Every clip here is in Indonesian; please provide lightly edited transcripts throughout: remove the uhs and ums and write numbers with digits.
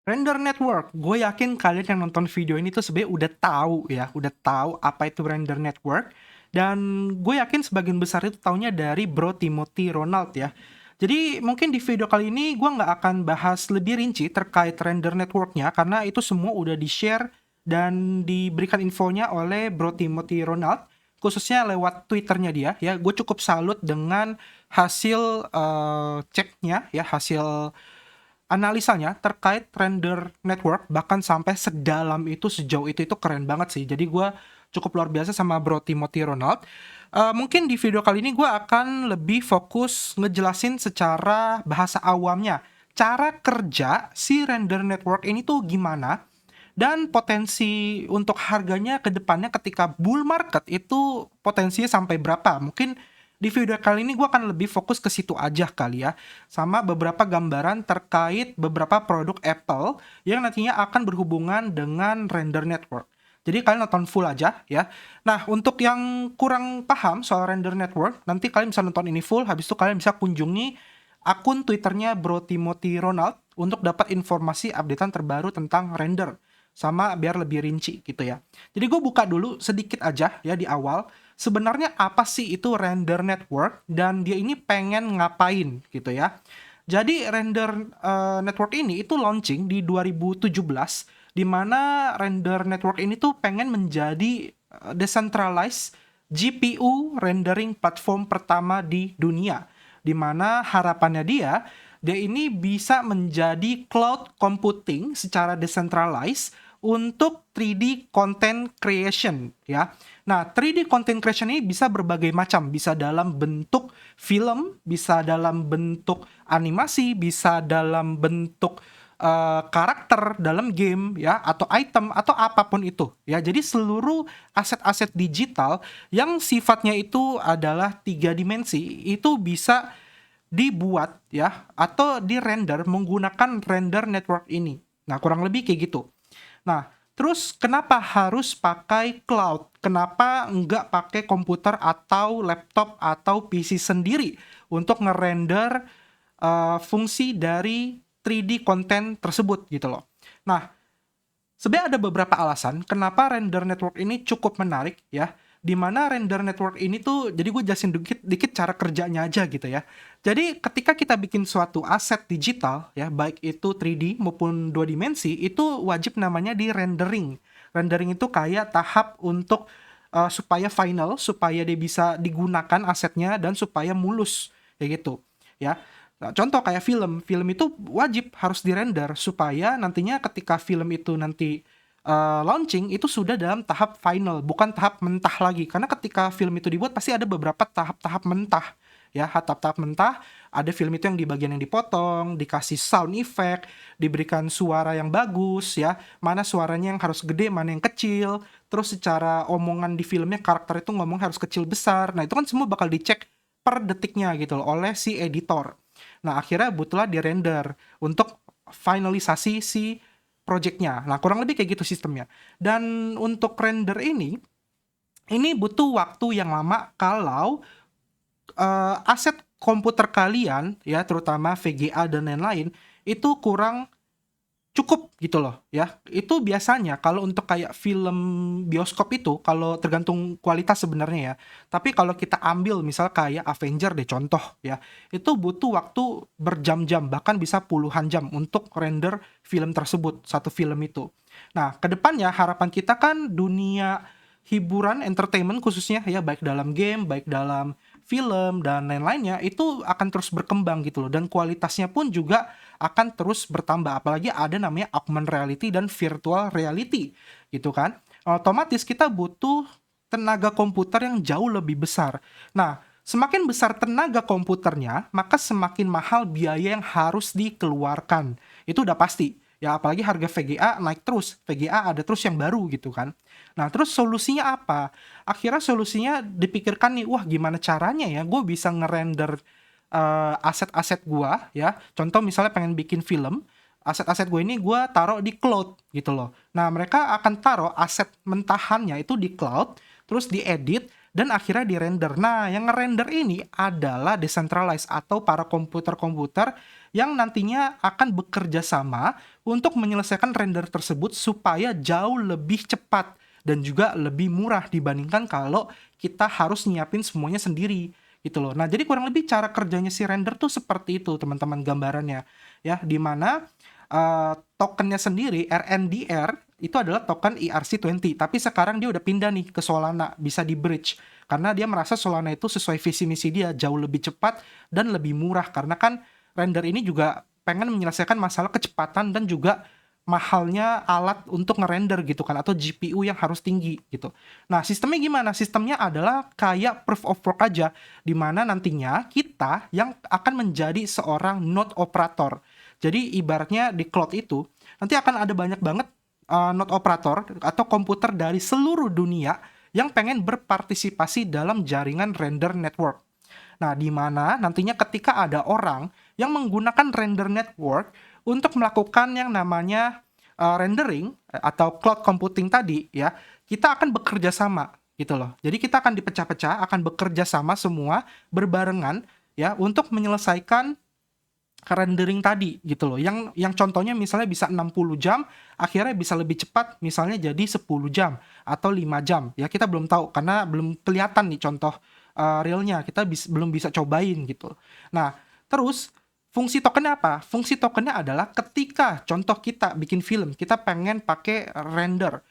Render network, gue yakin kalian yang nonton video ini tuh sebenarnya udah tahu apa itu render network. Dan gue yakin sebagian besar itu taunya dari Bro Timothy Ronald ya. Jadi mungkin di video kali ini gue nggak akan bahas lebih rinci terkait render networknya karena itu semua udah di-share dan diberikan infonya oleh Bro Timothy Ronald khususnya lewat Twitternya dia ya. Gue cukup salut dengan hasil ceknya ya, hasil analisanya terkait render network bahkan sampai sedalam itu, sejauh itu keren banget sih. Jadi gue cukup luar biasa sama Bro Timothy Ronald. Mungkin di video kali ini gue akan lebih fokus ngejelasin secara bahasa awamnya cara kerja si render network ini tuh gimana dan potensi untuk harganya ke depannya ketika bull market itu potensinya sampai berapa. Mungkin di video kali ini gue akan lebih fokus ke situ aja kali ya. Sama beberapa gambaran terkait beberapa produk Apple yang nantinya akan berhubungan dengan render network. Jadi kalian nonton full aja ya. Nah, untuk yang kurang paham soal render network, nanti kalian bisa nonton ini full, habis itu kalian bisa kunjungi akun Twitternya Bro Timothy Ronald untuk dapat informasi updatean terbaru tentang render. Sama biar lebih rinci gitu ya. Jadi gue buka dulu sedikit aja ya di awal. Sebenarnya apa sih itu render network dan dia ini pengen ngapain gitu ya. Jadi render network ini itu launching di 2017 di mana render network ini tuh pengen menjadi decentralized GPU rendering platform pertama di dunia. Di mana harapannya dia ini bisa menjadi cloud computing secara decentralized untuk 3D content creation ya. Nah, 3D content creation ini bisa berbagai macam, bisa dalam bentuk film, bisa dalam bentuk animasi, bisa dalam bentuk karakter dalam game ya, atau item atau apapun itu ya. Jadi seluruh aset-aset digital yang sifatnya itu adalah 3 dimensi itu bisa dibuat ya atau di-render menggunakan render network ini. Nah, kurang lebih kayak gitu. Nah, terus kenapa harus pakai cloud? Kenapa nggak pakai komputer atau laptop atau PC sendiri untuk ngerender fungsi dari 3D content tersebut gitu loh. Nah, sebenarnya ada beberapa alasan kenapa render network ini cukup menarik ya. Di mana render network ini tuh, jadi gue jelasin dikit cara kerjanya aja gitu ya. Jadi ketika kita bikin suatu aset digital ya, baik itu 3D maupun 2 dimensi, itu wajib namanya di rendering. Rendering itu kayak tahap untuk supaya final, supaya dia bisa digunakan asetnya dan supaya mulus kayak gitu ya. Nah, contoh kayak film itu wajib harus dirender supaya nantinya ketika film itu nanti launching itu sudah dalam tahap final, bukan tahap mentah lagi. Karena ketika film itu dibuat pasti ada beberapa tahap-tahap mentah. Ya, tahap-tahap mentah, ada film itu yang di bagian yang dipotong, dikasih sound effect, diberikan suara yang bagus ya, mana suaranya yang harus gede, mana yang kecil, terus secara omongan di filmnya karakter itu ngomong harus kecil besar. Nah, itu kan semua bakal dicek per detiknya gitu loh oleh si editor. Nah, akhirnya butuhlah di-render untuk finalisasi si projectnya. Nah, kurang lebih kayak gitu sistemnya. Dan untuk render ini butuh waktu yang lama kalau aset komputer kalian, ya terutama VGA dan lain-lain, itu kurang cukup gitu loh ya. Itu biasanya kalau untuk kayak film bioskop itu kalau tergantung kualitas sebenarnya ya. Tapi kalau kita ambil misal kayak Avenger deh contoh ya, itu butuh waktu berjam-jam bahkan bisa puluhan jam untuk render film tersebut, satu film itu. Nah, kedepannya harapan kita kan dunia hiburan entertainment khususnya ya baik dalam game, baik dalam film dan lain-lainnya itu akan terus berkembang gitu loh dan kualitasnya pun juga akan terus bertambah apalagi ada namanya augmented reality dan virtual reality gitu kan. Otomatis kita butuh tenaga komputer yang jauh lebih besar. Nah, semakin besar tenaga komputernya, maka semakin mahal biaya yang harus dikeluarkan. Itu udah pasti. Ya, apalagi harga VGA naik terus. VGA ada terus yang baru gitu kan. Nah, terus solusinya apa? Akhirnya solusinya dipikirkan nih, wah gimana caranya ya gue bisa ngerender aset-aset gue ya. Contoh misalnya pengen bikin film, aset-aset gue ini gue taruh di cloud gitu loh. Nah, mereka akan taruh aset mentahannya itu di cloud, terus diedit, dan akhirnya di-render. Nah, yang nge-render ini adalah decentralized atau para komputer-komputer yang nantinya akan bekerja sama untuk menyelesaikan render tersebut supaya jauh lebih cepat dan juga lebih murah dibandingkan kalau kita harus nyiapin semuanya sendiri gitu loh. Nah, jadi kurang lebih cara kerjanya si render tuh seperti itu, teman-teman, gambarannya ya, di mana tokennya sendiri RNDR itu adalah token ERC20, tapi sekarang dia udah pindah nih ke Solana, bisa di bridge karena dia merasa Solana itu sesuai visi misi dia, jauh lebih cepat dan lebih murah, karena kan render ini juga pengen menyelesaikan masalah kecepatan dan juga mahalnya alat untuk ngerender gitu kan, atau GPU yang harus tinggi gitu. Nah, sistemnya gimana? Sistemnya adalah kayak proof of work aja, di mana nantinya kita yang akan menjadi seorang node operator. Jadi ibaratnya di cloud itu nanti akan ada banyak banget node operator atau komputer dari seluruh dunia yang pengen berpartisipasi dalam jaringan render network. Nah, di mana nantinya ketika ada orang yang menggunakan render network untuk melakukan yang namanya rendering atau cloud computing tadi ya, kita akan bekerja sama gitu loh. Jadi kita akan dipecah-pecah, akan bekerja sama semua berbarengan ya untuk menyelesaikan rendering tadi gitu loh. Yang contohnya misalnya bisa 60 jam, akhirnya bisa lebih cepat misalnya jadi 10 jam atau 5 jam. Ya kita belum tahu karena belum kelihatan nih contoh realnya. Kita belum bisa cobain gitu. Nah, terus fungsi tokennya apa? Fungsi tokennya adalah ketika contoh kita bikin film, kita pengen pakai render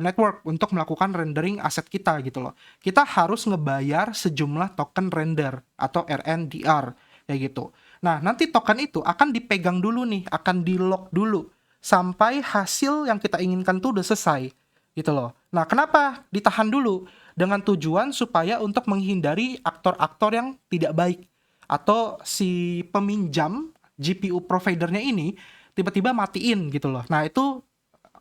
network untuk melakukan rendering aset kita gitu loh. Kita harus ngebayar sejumlah token render atau RNDR kayak gitu. Nah, nanti token itu akan dipegang dulu nih, akan di-lock dulu sampai hasil yang kita inginkan tuh udah selesai gitu loh. Nah, kenapa ditahan dulu? Dengan tujuan supaya untuk menghindari aktor-aktor yang tidak baik atau si peminjam GPU providernya ini tiba-tiba matiin gitu loh. Nah, itu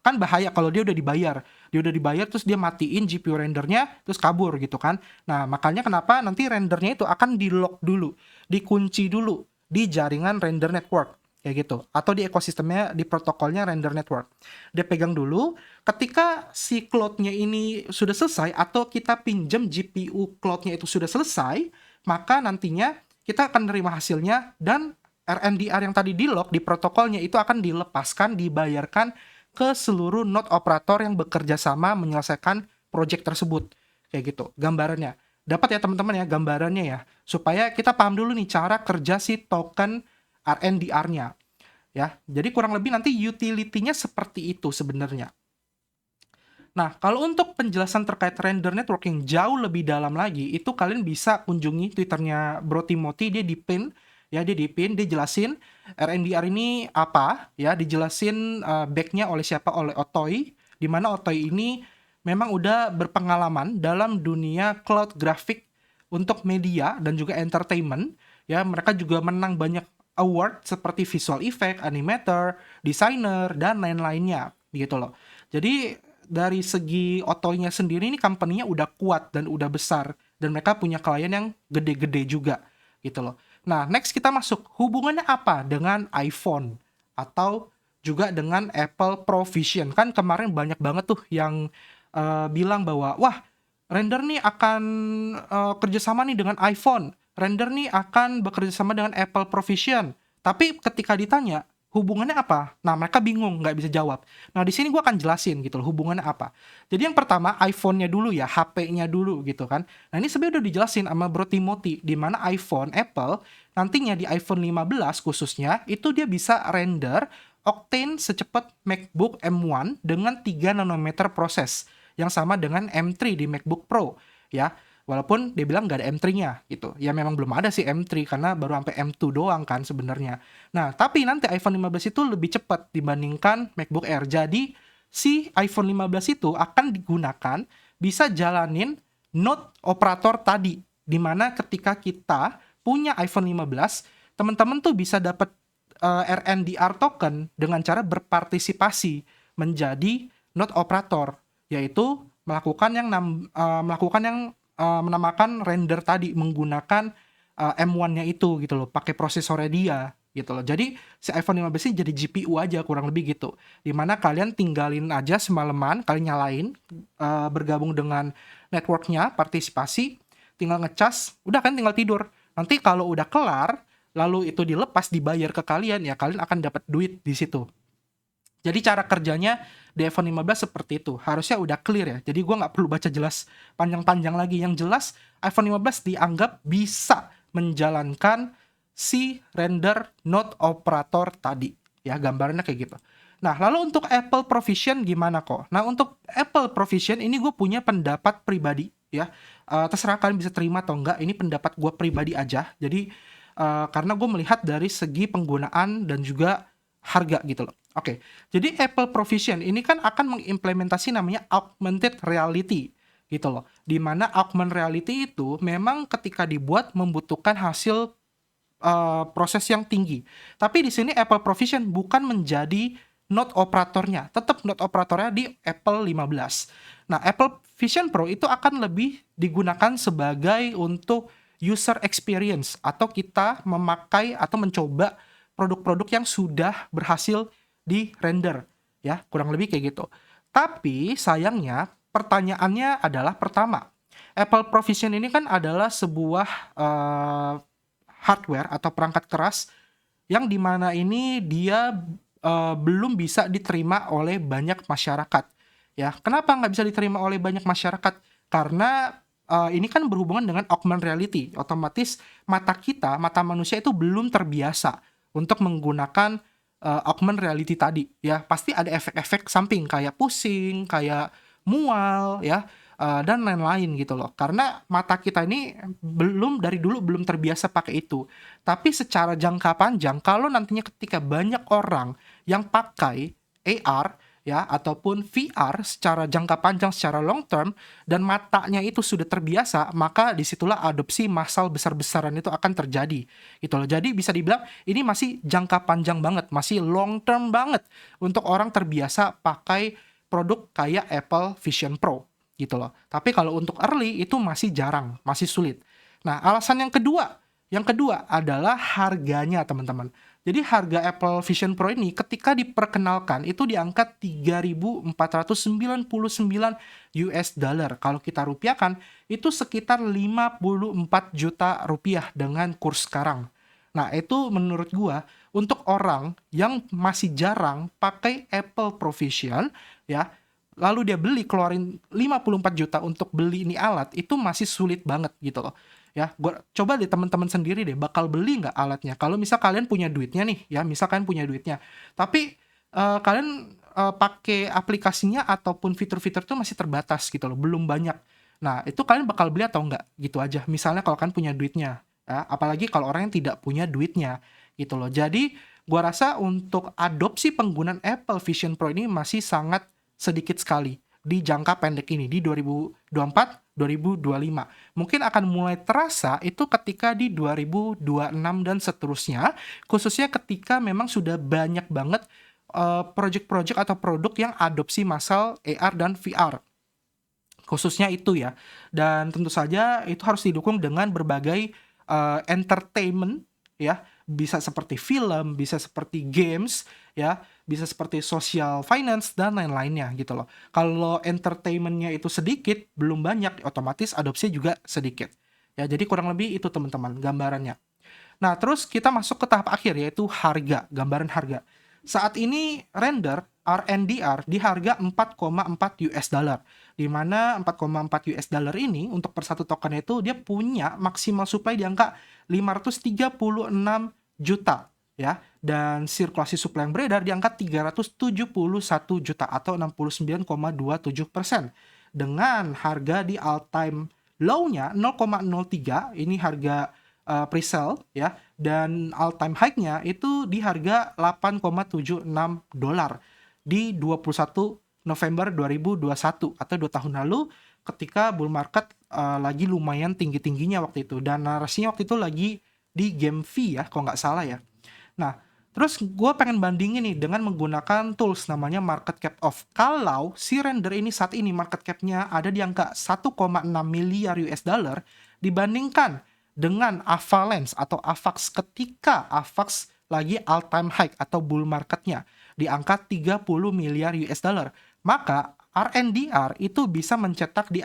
kan bahaya kalau dia udah dibayar. Dia udah dibayar terus dia matiin GPU rendernya terus kabur gitu kan. Nah, makanya kenapa nanti rendernya itu akan di-lock dulu, dikunci dulu di jaringan render network kayak gitu, atau di ekosistemnya, di protokolnya render network. Dia pegang dulu, ketika si cloud-nya ini sudah selesai atau kita pinjam GPU cloud-nya itu sudah selesai, maka nantinya kita akan menerima hasilnya dan RNDR yang tadi di-lock di protokolnya itu akan dilepaskan, dibayarkan ke seluruh node operator yang bekerja sama menyelesaikan project tersebut. Kayak gitu, gambarannya. Dapat ya teman-teman ya gambarannya ya, supaya kita paham dulu nih cara kerja si token RNDR-nya. Ya, jadi kurang lebih nanti utility-nya seperti itu sebenarnya. Nah, kalau untuk penjelasan terkait render network yang jauh lebih dalam lagi, itu kalian bisa kunjungi Twitternya Bro Timothy, dia di-pin, ya dia di-pin, dia jelasin RNDR ini apa, ya dijelasin back-nya oleh siapa, oleh Otoy, di mana Otoy ini memang udah berpengalaman dalam dunia cloud graphic untuk media dan juga entertainment, ya mereka juga menang banyak award seperti visual effect, animator, designer, dan lain-lainnya gitu loh. Jadi dari segi Otoy-nya sendiri ini company-nya udah kuat dan udah besar dan mereka punya klien yang gede-gede juga gitu loh. Nah, next kita masuk hubungannya apa dengan iPhone atau juga dengan Apple Provision. Kan kemarin banyak banget tuh yang bilang bahwa wah, render nih akan kerjasama nih dengan iPhone, render nih akan bekerja sama dengan Apple Provision. Tapi ketika ditanya hubungannya apa, nah mereka bingung, nggak bisa jawab. Nah di sini gue akan jelasin gitu loh hubungannya apa. Jadi yang pertama iPhone-nya dulu ya, HP-nya dulu gitu kan. Nah ini sebenarnya udah dijelasin sama Bro Timothy, di mana iPhone, Apple nantinya di iPhone 15 khususnya itu dia bisa render Octane secepat MacBook M1 dengan 3 nanometer proses yang sama dengan M3 di MacBook Pro ya. Walaupun dia bilang nggak ada M3-nya gitu. Ya memang belum ada sih M3 karena baru sampai M2 doang kan sebenarnya. Nah, tapi nanti iPhone 15 itu lebih cepat dibandingkan MacBook Air. Jadi, si iPhone 15 itu akan digunakan bisa jalanin node operator tadi. Dimana ketika kita punya iPhone 15, teman-teman tuh bisa dapat RNDR token dengan cara berpartisipasi menjadi node operator, yaitu melakukan yang menamakan render tadi menggunakan M1-nya itu gitu loh, pakai prosesornya dia gitu loh. Jadi si iPhone 15 ini jadi GPU aja kurang lebih gitu. Dimana kalian tinggalin aja semalaman, kalian nyalain, bergabung dengan networknya, partisipasi, tinggal ngecas, udah kan tinggal tidur. Nanti kalau udah kelar, lalu itu dilepas dibayar ke kalian, ya kalian akan dapat duit di situ. Jadi cara kerjanya di iPhone 15 seperti itu. Harusnya udah clear ya. Jadi gue nggak perlu baca jelas panjang-panjang lagi. Yang jelas iPhone 15 dianggap bisa menjalankan si render node operator tadi. Ya, gambarnya kayak gitu. Nah, lalu untuk Apple Provision gimana kok? Nah, untuk Apple Provision ini gue punya pendapat pribadi ya. Terserah kalian bisa terima atau enggak. Ini pendapat gue pribadi aja. Jadi, karena gue melihat dari segi penggunaan dan juga harga gitu loh. Oke, jadi Apple Provision ini kan akan mengimplementasi namanya augmented reality gitu loh. Dimana augmented reality itu memang ketika dibuat membutuhkan hasil proses yang tinggi. Tapi di sini Apple Provision bukan menjadi node operatornya, tetap node operatornya di Apple 15. Nah, Apple Vision Pro itu akan lebih digunakan sebagai untuk user experience atau kita memakai atau mencoba produk-produk yang sudah berhasil di render ya, kurang lebih kayak gitu. Tapi sayangnya pertanyaannya adalah pertama, Apple Provision ini kan adalah sebuah hardware atau perangkat keras yang dimana ini dia belum bisa diterima oleh banyak masyarakat. Ya, kenapa nggak bisa diterima oleh banyak masyarakat? Karena ini kan berhubungan dengan augmented reality. Otomatis mata manusia itu belum terbiasa untuk menggunakan augmented reality tadi. Ya, pasti ada efek-efek samping kayak pusing, kayak mual, ya, dan lain-lain gitu loh. Karena mata kita ini dari dulu belum terbiasa pakai itu. Tapi secara jangka panjang, kalau nantinya ketika banyak orang yang pakai AR ya ataupun VR secara jangka panjang, secara long term, dan matanya itu sudah terbiasa, maka disitulah adopsi massal besar-besaran itu akan terjadi gitu loh. Jadi bisa dibilang ini masih jangka panjang banget, masih long term banget untuk orang terbiasa pakai produk kayak Apple Vision Pro gitu loh. Tapi kalau untuk early itu masih jarang, masih sulit. Nah, alasan yang kedua adalah harganya, teman-teman. Jadi harga Apple Vision Pro ini ketika diperkenalkan itu di angka 3.499 US dollar. Kalau kita rupiahkan itu sekitar 54 juta rupiah dengan kurs sekarang. Nah, itu menurut gua untuk orang yang masih jarang pakai Apple Provision ya, lalu dia keluarin 54 juta untuk beli ini alat, itu masih sulit banget gitu loh. Ya, gua coba deh teman-teman sendiri deh bakal beli nggak alatnya. Kalau misal kalian punya duitnya nih, ya, misal kalian punya duitnya, tapi kalian pakai aplikasinya ataupun fitur-fitur itu masih terbatas gitu loh, belum banyak. Nah, itu kalian bakal beli atau enggak? Gitu aja. Misalnya kalau kalian punya duitnya, ya, apalagi kalau orang yang tidak punya duitnya gitu loh. Jadi, gua rasa untuk adopsi penggunaan Apple Vision Pro ini masih sangat sedikit sekali di jangka pendek ini di 2024 2025. Mungkin akan mulai terasa itu ketika di 2026 dan seterusnya, khususnya ketika memang sudah banyak banget project-project atau produk yang adopsi massal AR dan VR. Khususnya itu ya. Dan tentu saja itu harus didukung dengan berbagai entertainment ya, bisa seperti film, bisa seperti games ya, bisa seperti social finance dan lain-lainnya gitu loh. Kalau entertainmentnya itu sedikit, belum banyak, otomatis adopsi juga sedikit. Ya, jadi kurang lebih itu teman-teman gambarannya. Nah, terus kita masuk ke tahap akhir yaitu harga, gambaran harga. Saat ini render RNDR di harga 4,4 US dollar. Di mana 4,4 US dollar ini untuk per satu token itu dia punya maksimal supply di angka 536 juta ya, dan sirkulasi supply yang beredar di angka 371 juta atau 69,27%. Dengan harga di all time low-nya 0,03, ini harga pre-sale ya, dan all time high-nya itu di harga 8,76 dolar di 21 November 2021 atau 2 tahun lalu ketika bull market lagi lumayan tinggi-tingginya waktu itu, dan narasinya waktu itu lagi di GameFi ya kalau nggak salah ya. Nah, terus gue pengen bandingin nih dengan menggunakan tools namanya market cap off. Kalau si render ini saat ini market cap-nya ada di angka 1,6 miliar US dollar dibandingkan dengan Avalanche atau Avax ketika Avax lagi all time high atau bull marketnya di angka 30 miliar US dollar. Maka RNDR itu bisa mencetak di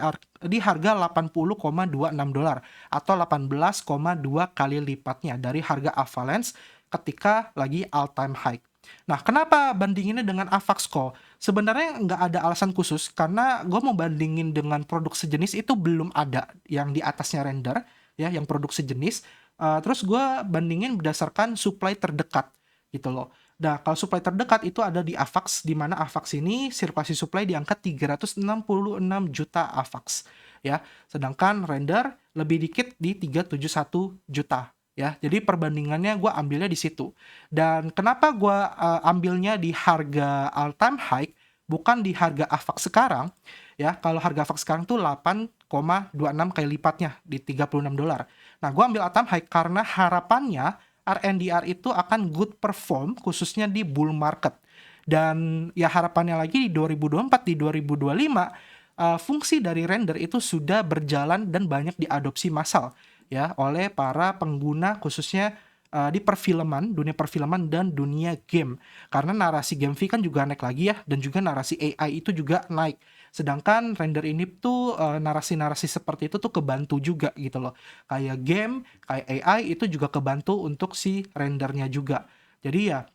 harga 80,26 dolar atau 18,2 kali lipatnya dari harga Avalanche ketika lagi all time high. Nah, kenapa bandinginnya dengan Avax Call? Sebenarnya nggak ada alasan khusus, karena gue mau bandingin dengan produk sejenis itu belum ada yang di atasnya render, ya, yang produk sejenis. Terus gue bandingin berdasarkan supply terdekat, gitu loh. Nah, kalau supply terdekat itu ada di Avax, di mana Avax ini sirkulasi supply di angka 366 juta Avax, ya. Sedangkan render lebih dikit di 371 juta. Ya, jadi perbandingannya gue ambilnya di situ. Dan kenapa gue ambilnya di harga all time high, bukan di harga Avax sekarang? Ya, kalau harga Avax sekarang tuh 8,26 kali lipatnya di 36 dolar. Nah, gue ambil all time high karena harapannya RNDR itu akan good perform khususnya di bull market. Dan ya harapannya lagi di 2024, di 2025, fungsi dari render itu sudah berjalan dan banyak diadopsi massal ya oleh para pengguna khususnya di perfilman, dunia perfilman dan dunia game. Karena narasi game V kan juga naik lagi ya, dan juga narasi AI itu juga naik. Sedangkan render ini tuh narasi-narasi seperti itu tuh kebantu juga gitu loh. Kayak game, kayak AI itu juga kebantu untuk si rendernya juga. Jadi ya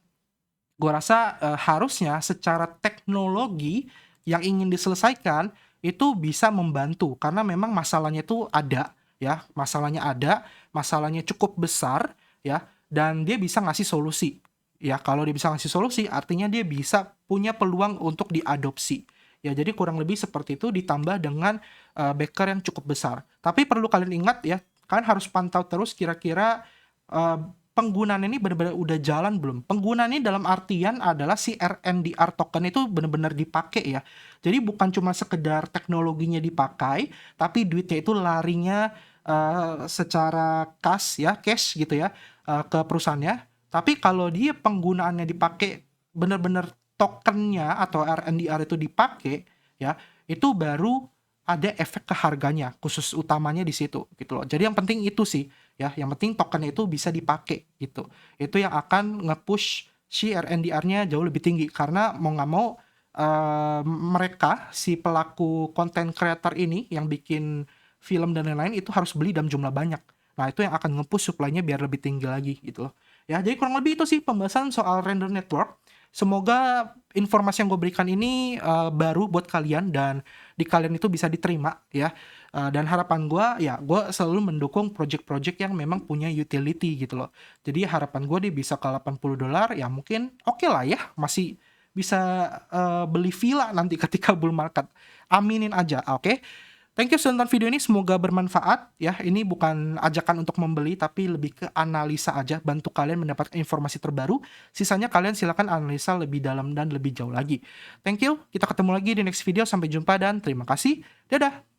gue rasa harusnya secara teknologi yang ingin diselesaikan itu bisa membantu, karena memang masalahnya itu ada ya, masalahnya cukup besar ya, dan dia bisa ngasih solusi. Ya, kalau dia bisa ngasih solusi artinya dia bisa punya peluang untuk diadopsi. Ya, jadi kurang lebih seperti itu ditambah dengan backer yang cukup besar. Tapi perlu kalian ingat ya, kalian harus pantau terus kira-kira eh, penggunaan ini benar-benar udah jalan belum? Penggunaan ini dalam artian adalah si RNDR token itu benar-benar dipakai ya. Jadi bukan cuma sekedar teknologinya dipakai, tapi duitnya itu larinya secara cash gitu ya, ke perusahaannya. Tapi kalau dia penggunaannya dipakai benar-benar tokennya atau RNDR itu dipakai ya, itu baru ada efek ke harganya, khusus utamanya di situ gitu loh. Jadi yang penting itu sih ya, yang penting tokennya itu bisa dipakai gitu. Itu yang akan nge-push si RNDR-nya jauh lebih tinggi, karena mau nggak mau mereka si pelaku konten creator ini yang bikin film dan lain-lain itu harus beli dalam jumlah banyak. Nah, itu yang akan nge-push supply-nya biar lebih tinggi lagi gitu loh. Ya, jadi kurang lebih itu sih pembahasan soal render network. Semoga informasi yang gue berikan ini baru buat kalian dan di kalian itu bisa diterima ya. Dan harapan gue ya, gue selalu mendukung project-project yang memang punya utility gitu loh. Jadi harapan gue dia bisa ke 80 dolar ya, mungkin oke lah ya, masih bisa beli villa nanti ketika bull market. Aminin aja, oke? Thank you sudah nonton video ini, semoga bermanfaat ya. Ini bukan ajakan untuk membeli, tapi lebih ke analisa aja, bantu kalian mendapatkan informasi terbaru. Sisanya kalian silakan analisa lebih dalam dan lebih jauh lagi. Thank you, kita ketemu lagi di next video, sampai jumpa dan terima kasih. Dadah!